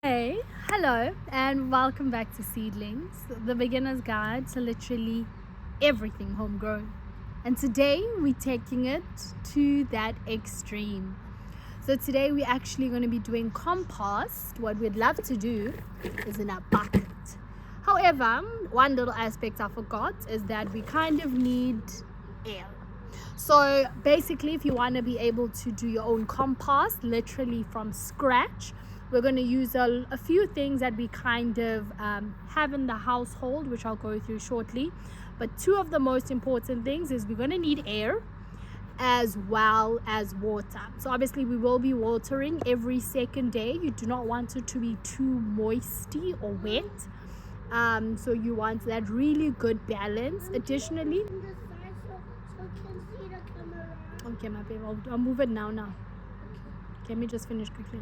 Hey, hello, and welcome back to Seedlings, the beginner's guide to literally everything homegrown. And today we're taking it to that extreme. So today we're actually going to be doing compost. What we'd love to do is in a bucket. However, one little aspect I forgot is that we kind of need air. So basically, if you want to be able to do your own compost literally from scratch, we're going to use a few things that we kind of have in the household, which I'll go through shortly. But two of the most important things is we're going to need air as well as water. So obviously we will be watering every second day. You do not want it to be too moisty or wet. So you want that really good balance. Additionally, okay, my baby, I'll move it now. Okay, let me just finish quickly.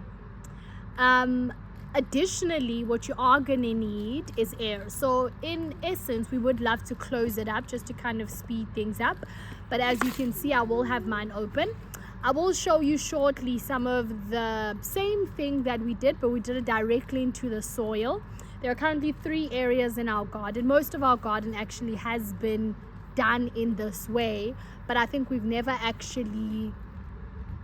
Additionally, what you are gonna need is air. So in essence, we would love to close it up just to kind of speed things up, but as you can see, I will have mine open. I will show you shortly some of the same thing that we did, but we did it directly into the soil. There are currently 3 areas in our garden. Most of our garden actually has been done in this way, but I think we've never actually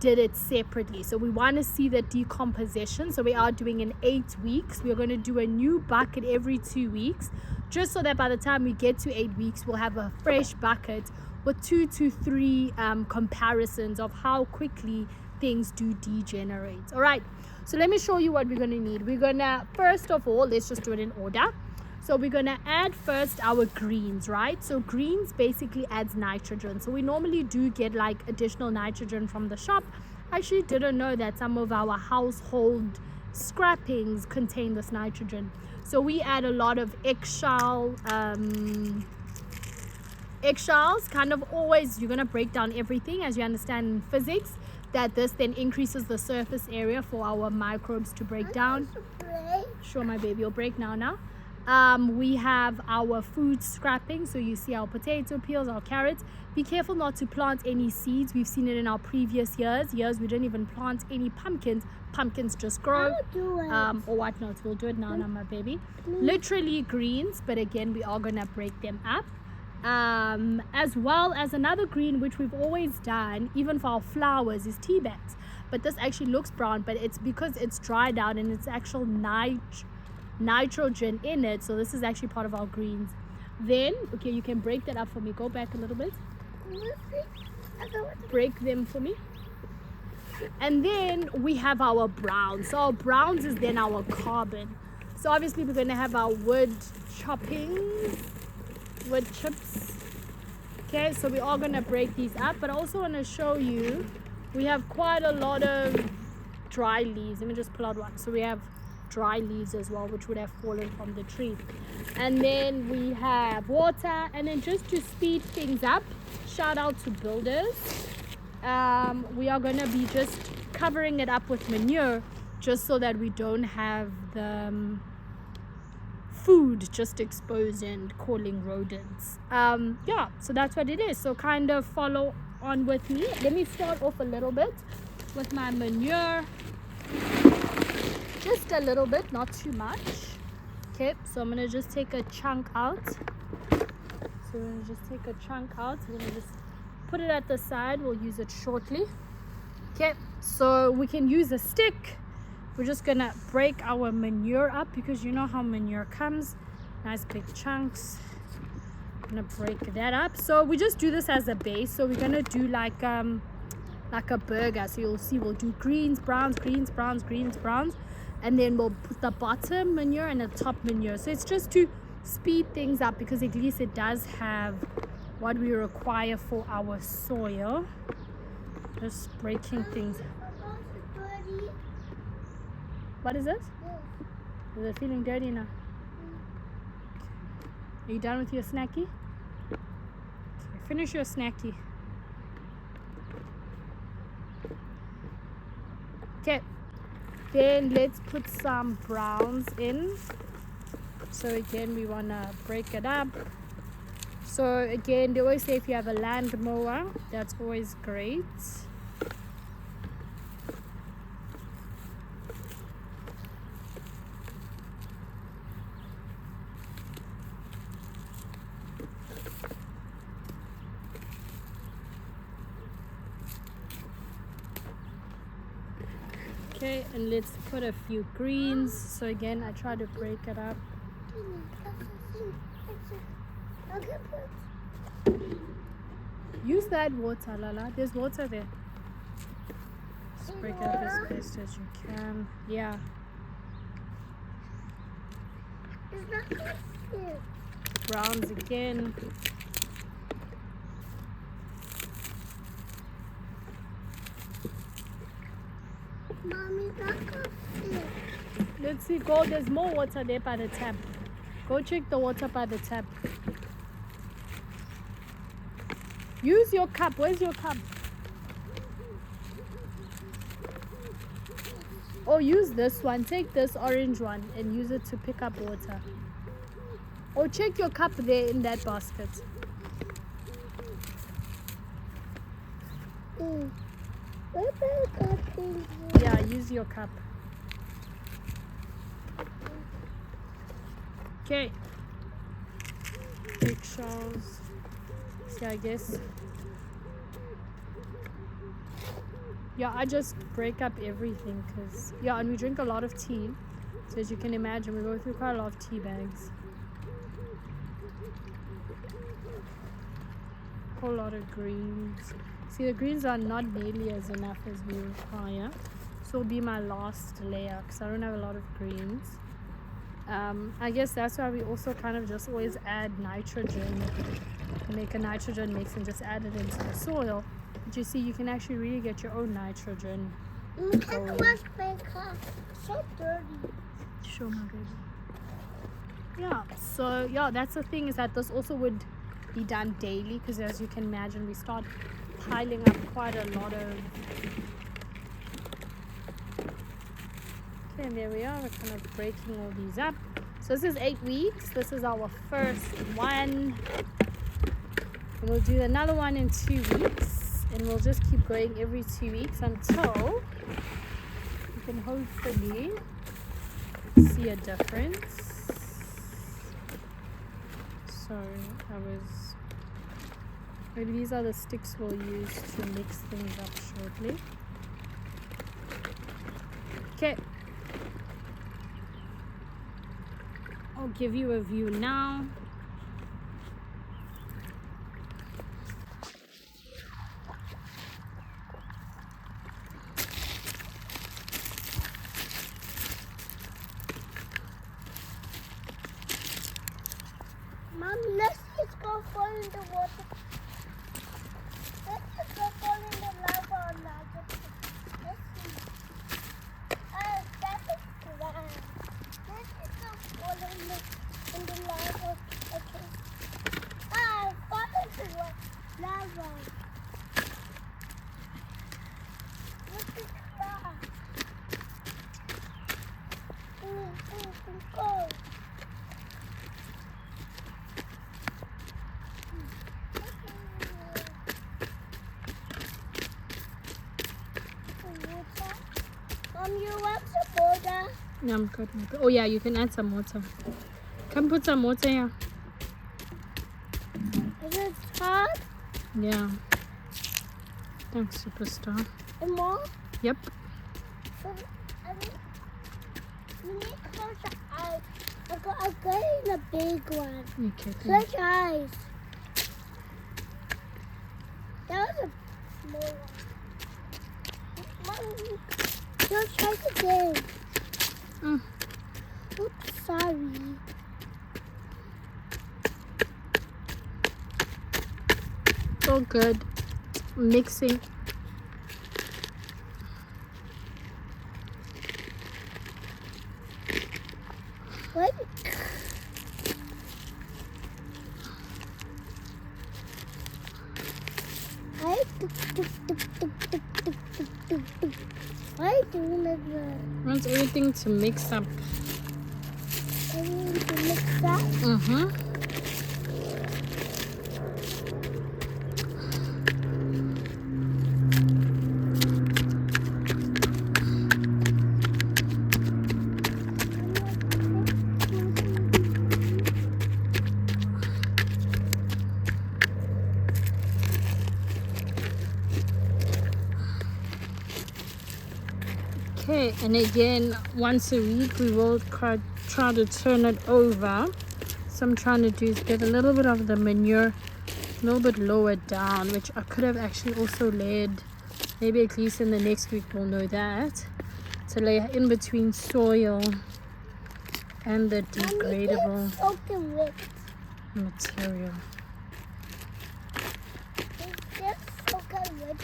did it separately. So we want to see the decomposition. So we are doing in 8 weeks. We're going to do a new bucket every 2 weeks, just so that by the time we get to 8 weeks, we'll have a fresh bucket with 2 to 3 comparisons of how quickly things do degenerate. All right, so let me show you what we're going to need. We're going to, first of all, let's just do it in order. So we're going to add first our greens, right? So greens basically adds nitrogen. So we normally do get like additional nitrogen from the shop. I actually didn't know that some of our household scrappings contain this nitrogen. So we add a lot of eggshells, kind of always, you're going to break down everything as you understand in physics, that this then increases the surface area for our microbes to break down. Sure, my baby, you'll break now. We have our food scrapping. So you see our potato peels, our carrots. Be careful not to plant any seeds. We've seen it in our previous years we didn't even plant any pumpkins just grow or whatnot. We'll do it now, my baby. Literally greens, but again we are gonna break them up, as well as another green which we've always done even for our flowers is tea bags. But this actually looks brown, but it's because it's dried out and it's actual nitrogen in it. So this is actually part of our greens. Then okay, you can break that up for me. Go back a little bit, break them for me. And then we have our browns. So our browns is then our carbon. So obviously we're going to have our wood chips. Okay, so we're all going to break these up, but I also want to show you we have quite a lot of dry leaves. Let me just pull out one. So we have dry leaves as well, which would have fallen from the tree. And then we have water. And then just to speed things up, shout out to builders, we are going to be just covering it up with manure, just so that we don't have the food just exposed and calling rodents. Yeah, so that's what it is. So kind of follow on with me. Let me start off a little bit with my manure. Just a little bit, not too much. Okay, so I'm gonna just take a chunk out. We're gonna just put it at the side. We'll use it shortly. Okay, so we can use a stick. We're just gonna break our manure up because you know how manure comes, nice big chunks. I'm gonna break that up. So we just do this as a base. So we're gonna do like a burger. So you'll see we'll do greens, browns, and then we'll put the bottom manure and the top manure. So it's just to speed things up because at least it does have what we require for our soil. Just breaking things. What is it? Is it feeling dirty now? Are you done with your snacky? Okay, finish your snacky. Okay, then let's put some browns in. So again, we want to break it up. So again, they always say if you have a land mower, that's always great. Okay, and let's put a few greens. So again, I try to break it up. Use that water, Lala. There's water there. Just break it up as best as you can. Yeah. It's not good. Browns again. Mommy, not good. Let's see. Go. There's more water there by the tap. Go check the water by the tap. Use your cup. Where's your cup? Or use this one. Take this orange one and use it to pick up water. Or check your cup there in that basket. Yeah, use your cup. Okay. Eggshells. See, I guess. Yeah, I just break up everything because, yeah, and we drink a lot of tea. So as you can imagine, we go through quite a lot of tea bags. Whole lot of greens. See, the greens are not nearly as enough as we require. So will be my last layer because I don't have a lot of greens. I guess that's why we also kind of just always add nitrogen. Make a nitrogen mix and just add it into the soil. But you see, you can actually really get your own nitrogen. So dirty. Sure, my baby. Yeah, so yeah, that's the thing, is that this also would be done daily because as you can imagine, we start piling up quite a lot of. Okay, and there we are. We're kind of breaking all these up. So this is 8 weeks. This is our first one. And we'll do another one in 2 weeks. And we'll just keep going every 2 weeks until we can hopefully see a difference. So maybe these are the sticks we'll use to mix things up shortly. Okay. I'll give you a view now. Mom, let's just go fall in the water. Let's just go fall in the lava or lava. Let's see. That is grand. Let's just go fall in the lava. Okay. Fall into the lava. Look at that. Go. You want some water? Yeah, I'm good. Oh yeah, you can add some water. Come put some water here. Is it hot? Yeah. Thanks, superstar. And more? Yep. You need to close your eyes. I'm getting a big one. Okay. Close your eyes. That was a small one. Mommy, don't try it again. Oops, sorry. So good. Mixing. What? Why are you doing like that? Want everything to mix up. I need to mix that. Mm-hmm. Okay, and again, once a week we will try to turn it over. So I'm trying to do is get a little bit of the manure a little bit lower down, which I could have actually also laid, maybe at least in the next week we'll know that, to lay in between soil and the degradable material.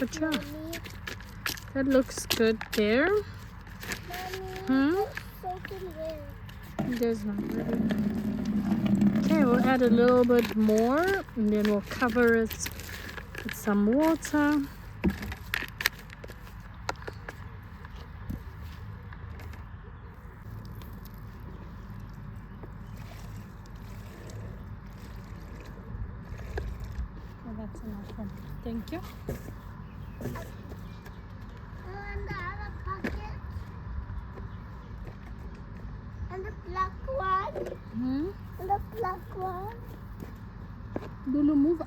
But yeah, that looks good there. There's not really. Okay, we'll add a little bit more and then we'll cover it with some water. Oh, that's enough one. Thank you. And the other pocket. And the black one. And the black one. Lulu, move.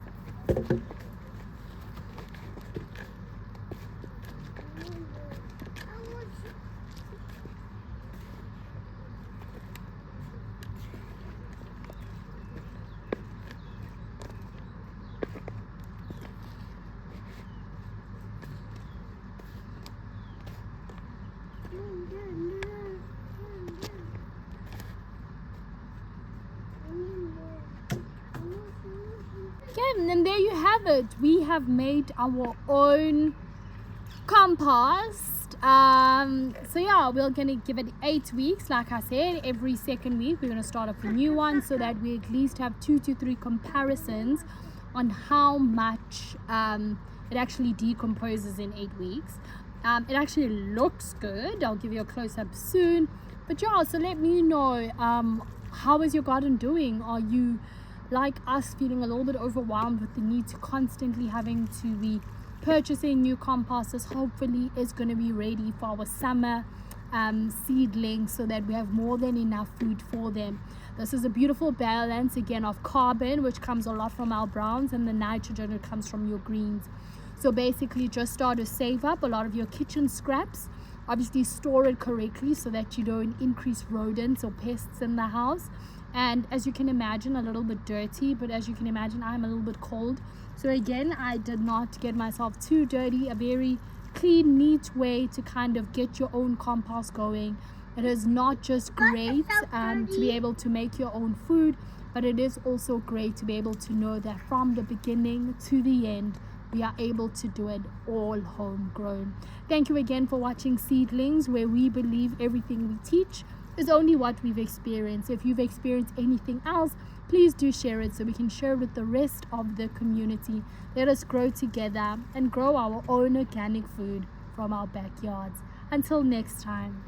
Okay, and there you have it. We have made our own compost. So yeah, we're gonna give it 8 weeks. Like I said, every second week we're gonna start off a new one so that we at least have 2 to 3 comparisons on how much it actually decomposes in 8 weeks. It actually looks good. I'll give you a close-up soon. But yeah, so let me know, how is your garden doing? Are you like us, feeling a little bit overwhelmed with the need to constantly having to be purchasing new compost? This hopefully is going to be ready for our summer seedlings so that we have more than enough food for them. This is a beautiful balance again of carbon, which comes a lot from our browns, and the nitrogen that comes from your greens. So basically just start to save up a lot of your kitchen scraps. Obviously store it correctly so that you don't increase rodents or pests in the house. And as you can imagine, a little bit dirty, but as you can imagine, I'm a little bit cold. So again, I did not get myself too dirty. A very clean, neat way to kind of get your own compost going. It is not just great to be able to make your own food, but it is also great to be able to know that from the beginning to the end, we are able to do it all homegrown. Thank you again for watching Seedlings, where we believe everything we teach is only what we've experienced. If you've experienced anything else, please do share it so we can share it with the rest of the community. Let us grow together and grow our own organic food from our backyards. Until next time.